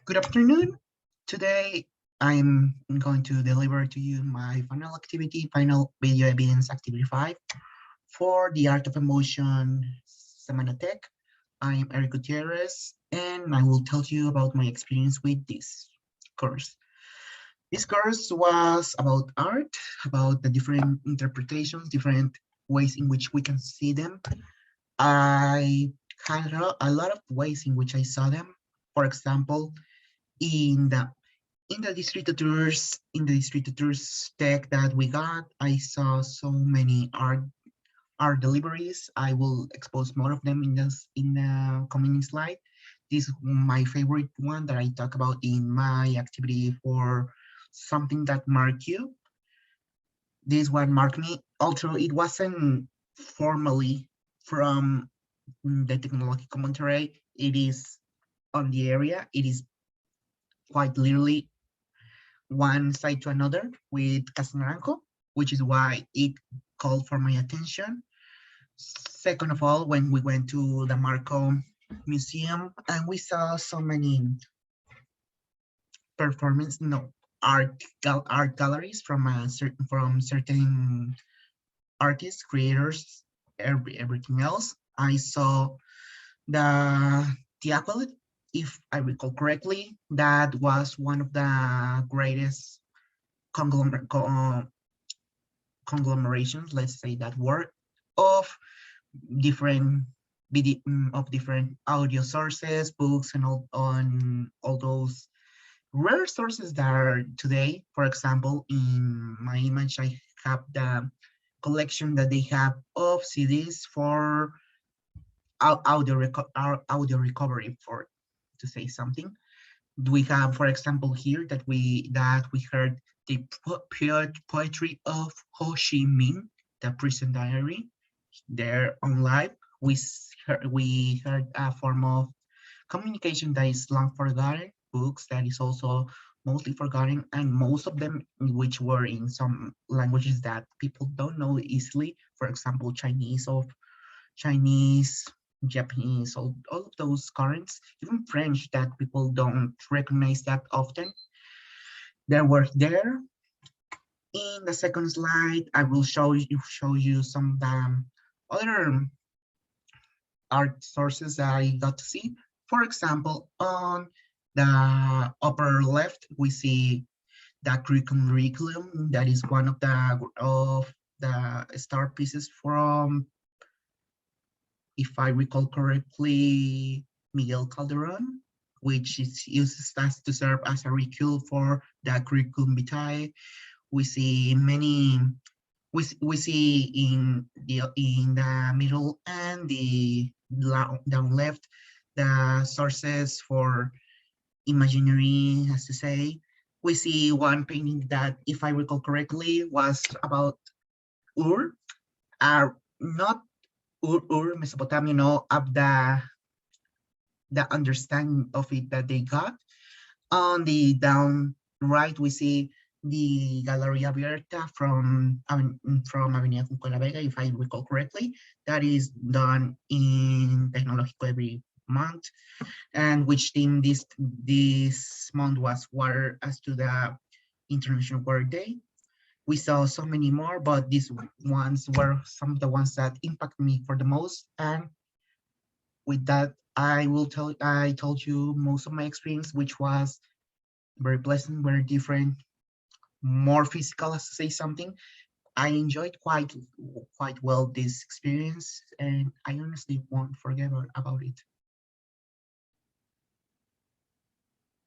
Good afternoon. Today, I'm going to deliver to you my final activity, final video evidence activity 5 for the Art of Emotion Semanotech. I am Eric Gutierrez, and I will tell you about my experience with this course. This course was about art, about the different interpretations, different ways in which we can see them. I had a lot of ways in which I saw them. For example, in the district tours tech that we got, I saw so many art deliveries. I will expose more of them in the coming slide. This is my favorite one that I talk about in my activity for something that marked you. This one marked me, although it wasn't formally from the technological Monterrey. It is on the area. It is quite literally one side to another with Casanaranco, which is why it called for my attention. Second of all, when we went to the Marco Museum and we saw so many performance, no, art galleries from certain artists, creators, everything else. I saw the Aqualid, if I recall correctly, that was one of the greatest conglomerations, let's say that word, of different different audio sources, books, and all on all those rare sources that are today. For example, in my image, I have the collection that they have of CDs for audio recovery, for to say something. We have, for example, here that we heard the poetry of Ho Chi Minh, the prison diary, there on live. We heard a form of communication that is long forgotten, books that is also mostly forgotten, and most of them which were in some languages that people don't know easily. For example, Chinese, Japanese, all of those currents, even French that people don't recognize that often. They were there. In the second slide, I will show you some of the other art sources that I got to see. For example, on the upper left, we see the curriculum that is one of the star pieces from, if I recall correctly, Miguel Calderon, which is uses as to serve as a recul for the curriculum vitae. We see many. We see in the middle and the down left the sources for imaginary, as to say. We see one painting that, if I recall correctly, was about Ur, not Ur, Mesopotamia, of the understanding of it that they got. On the down right, we see the Galleria Abierta from Avenida Junco de la Vega, if I recall correctly. That is done in Tecnológico every month, and which theme this month was water, as to the International Water Day. We saw so many more, but these ones were some of the ones that impact me for the most. And with that, I told you most of my experience, which was very pleasant, very different, more physical, as to say something. I enjoyed quite well this experience, and I honestly won't forget about it.